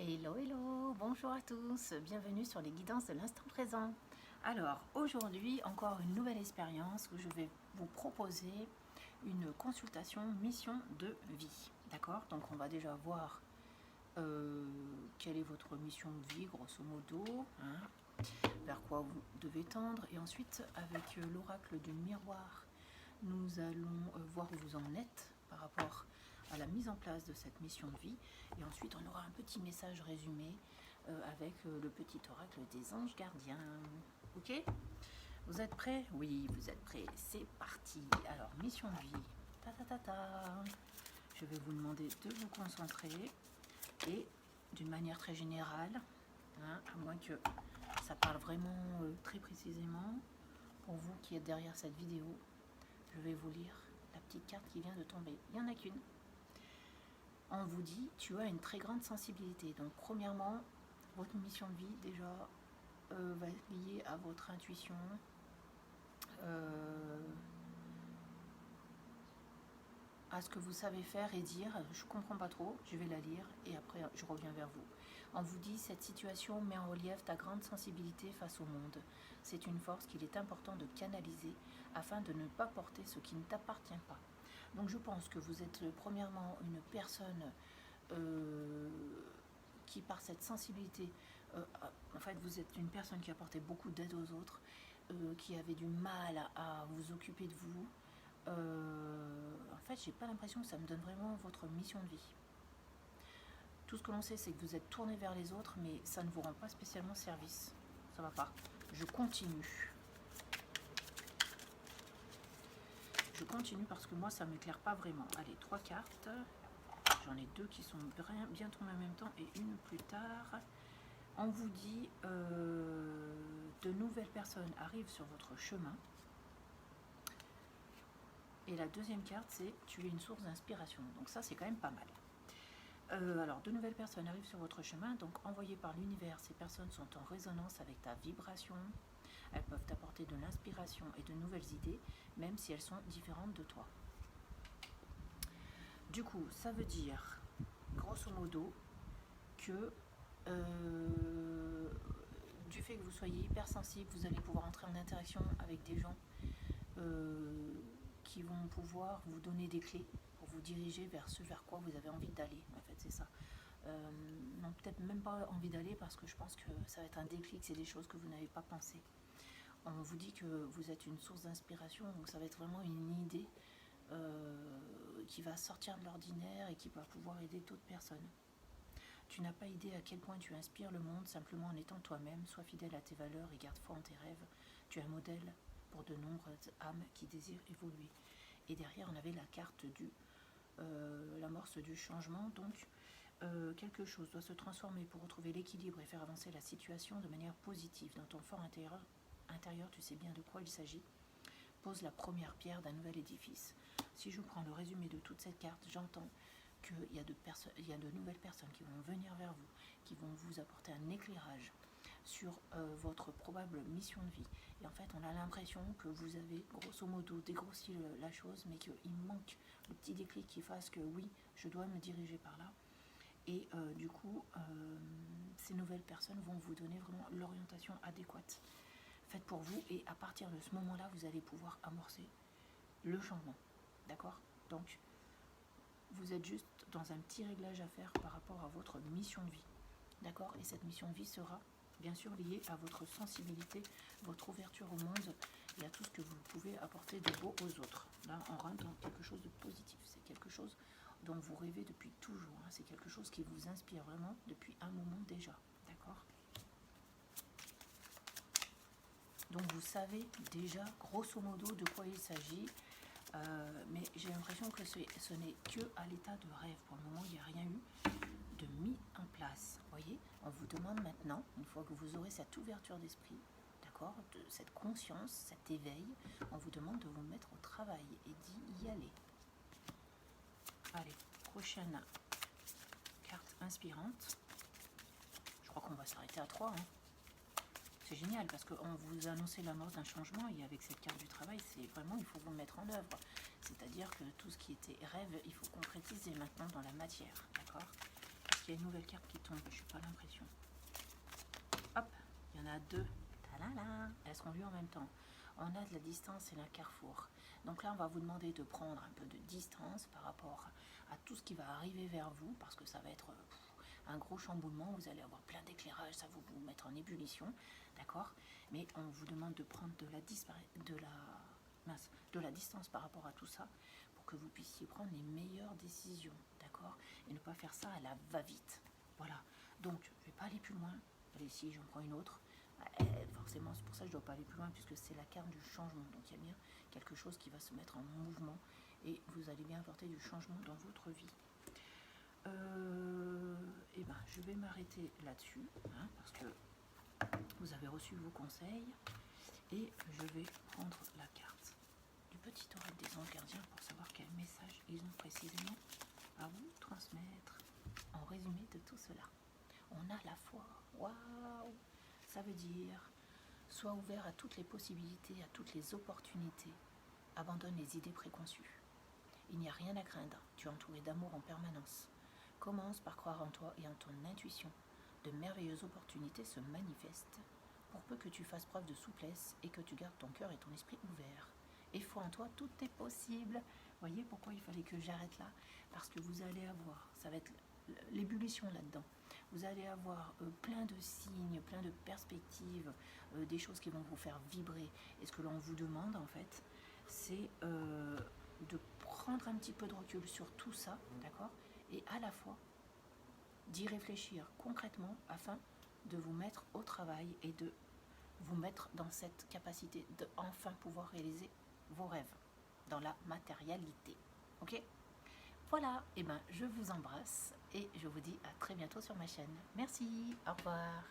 Hello, hello, bonjour à tous, bienvenue sur les guidances de l'instant présent. Alors, aujourd'hui, encore une nouvelle expérience où je vais vous proposer une consultation mission de vie. D'accord? Donc, on va déjà voir quelle est votre mission de vie, grosso modo, hein, vers quoi vous devez tendre. Et ensuite, avec l'oracle du miroir, nous allons voir où vous en êtes par rapport à la mise en place de cette mission de vie. Et ensuite, on aura un petit message résumé avec le petit oracle des anges gardiens. Ok? Vous êtes prêts? Oui, vous êtes prêts. C'est parti. Alors, mission de vie. Ta ta ta ta. Je vais vous demander de vous concentrer et d'une manière très générale, hein, à moins que ça parle vraiment très précisément pour vous qui êtes derrière cette vidéo, je vais vous lire la petite carte qui vient de tomber. Il n'y en a qu'une. On vous dit, tu as une très grande sensibilité. Donc, premièrement, votre mission de vie, déjà, va être liée à votre intuition, à ce que vous savez faire et dire. Je ne comprends pas trop, je vais la lire et après, je reviens vers vous. On vous dit, cette situation met en relief ta grande sensibilité face au monde. C'est une force qu'il est important de canaliser afin de ne pas porter ce qui ne t'appartient pas. Donc je pense que vous êtes premièrement une personne qui par cette sensibilité, en fait vous êtes une personne qui apportait beaucoup d'aide aux autres, qui avait du mal à vous occuper de vous. En fait j'ai pas l'impression que ça me donne vraiment votre mission de vie. Tout ce que l'on sait c'est que vous êtes tourné vers les autres, mais ça ne vous rend pas spécialement service. Ça va pas. Je continue. Je continue parce que moi ça ne m'éclaire pas vraiment. Allez, 3 cartes. J'en ai 2 qui sont bien tombées en même temps et une plus tard. On vous dit de nouvelles personnes arrivent sur votre chemin. Et la deuxième carte c'est tu es une source d'inspiration. Donc ça c'est quand même pas mal. Alors de nouvelles personnes arrivent sur votre chemin. Donc envoyées par l'univers, ces personnes sont en résonance avec ta vibration. Elles peuvent t'apporter de l'inspiration et de nouvelles idées, même si elles sont différentes de toi. Du coup, ça veut dire, grosso modo, que du fait que vous soyez hypersensible, vous allez pouvoir entrer en interaction avec des gens qui vont pouvoir vous donner des clés pour vous diriger vers ce vers quoi vous avez envie d'aller. En fait, c'est ça. Non, peut-être même pas envie d'aller parce que je pense que ça va être un déclic, c'est des choses que vous n'avez pas pensé. On vous dit que vous êtes une source d'inspiration, donc ça va être vraiment une idée qui va sortir de l'ordinaire et qui va pouvoir aider d'autres personnes. Tu n'as pas idée à quel point tu inspires le monde simplement en étant toi-même. Sois fidèle à tes valeurs et garde foi en tes rêves. Tu es un modèle pour de nombreuses âmes qui désirent évoluer. Et derrière, on avait la carte du l'amorce du changement. Donc, quelque chose doit se transformer pour retrouver l'équilibre et faire avancer la situation de manière positive. Dans ton fort intérieur, tu sais bien de quoi il s'agit. Pose la première pierre d'un nouvel édifice. Si je prends le résumé de toute cette carte, j'entends qu'il y a de nouvelles personnes qui vont venir vers vous, qui vont vous apporter un éclairage sur votre probable mission de vie. Et en fait, on a l'impression que vous avez grosso modo dégrossi la chose, mais qu'il manque le petit déclic qui fasse que oui, je dois me diriger par là. Et du coup, ces nouvelles personnes vont vous donner vraiment l'orientation adéquate faite pour vous. Et à partir de ce moment-là, vous allez pouvoir amorcer le changement. D'accord? Donc, vous êtes juste dans un petit réglage à faire par rapport à votre mission de vie. D'accord? Et cette mission de vie sera bien sûr liée à votre sensibilité, votre ouverture au monde et à tout ce que vous pouvez apporter de beau aux autres. Là, on rentre dans quelque chose de positif. C'est quelque chose dont vous rêvez depuis toujours. Hein. C'est quelque chose qui vous inspire vraiment depuis un moment déjà. D'accord? Donc vous savez déjà grosso modo de quoi il s'agit. Mais j'ai l'impression que ce n'est que à l'état de rêve. Pour le moment, il n'y a rien eu de mis en place. Vous voyez, on vous demande maintenant, une fois que vous aurez cette ouverture d'esprit, d'accord, de cette conscience, cet éveil, on vous demande de vous mettre au travail et d'y aller. Allez, prochaine carte inspirante. Je crois qu'on va s'arrêter à 3. Hein. C'est génial parce qu'on vous annonce l'amorce d'un changement et avec cette carte du travail, c'est vraiment, il faut vous mettre en œuvre. C'est-à-dire que tout ce qui était rêve, il faut concrétiser maintenant dans la matière, d'accord? Parce qu'il y qu'il y a une nouvelle carte qui tombe, je n'ai pas l'impression. Hop, il y en a deux. Ta-la-la. Elles seront lues en même temps. On a de la distance et la carrefour. Donc là, on va vous demander de prendre un peu de distance par rapport à tout ce qui va arriver vers vous, parce que ça va être un gros chamboulement. Vous allez avoir plein d'éclairage, ça va vous mettre en ébullition, d'accord? Mais on vous demande de prendre de la distance par rapport à tout ça, pour que vous puissiez prendre les meilleures décisions, d'accord? Et ne pas faire ça à la va-vite. Voilà. Donc, je ne vais pas aller plus loin. Allez, si j'en prends une autre. Forcément, c'est pour ça que je ne dois pas aller plus loin, puisque c'est la carte du changement. Donc, il y a bien quelque chose qui va se mettre en mouvement et vous allez bien apporter du changement dans votre vie. Et ben, je vais m'arrêter là-dessus, hein, parce que vous avez reçu vos conseils et je vais prendre la carte du petit oracle des anges gardiens pour savoir quel message ils ont précisément à vous transmettre en résumé de tout cela. On a la foi. Waouh! Ça veut dire, sois ouvert à toutes les possibilités, à toutes les opportunités. Abandonne les idées préconçues. Il n'y a rien à craindre, tu es entouré d'amour en permanence. Commence par croire en toi et en ton intuition. De merveilleuses opportunités se manifestent, pour peu que tu fasses preuve de souplesse et que tu gardes ton cœur et ton esprit ouverts. Et foi en toi, tout est possible. Voyez pourquoi il fallait que j'arrête là? Parce que vous allez avoir, ça va être l'ébullition là-dedans. Vous allez avoir plein de signes, plein de perspectives, des choses qui vont vous faire vibrer. Et ce que l'on vous demande en fait, c'est de prendre un petit peu de recul sur tout ça, d'accord? Et à la fois d'y réfléchir concrètement afin de vous mettre au travail et de vous mettre dans cette capacité de enfin pouvoir réaliser vos rêves dans la matérialité. Ok? Voilà, et ben je vous embrasse et je vous dis à très bientôt sur ma chaîne. Merci, au revoir.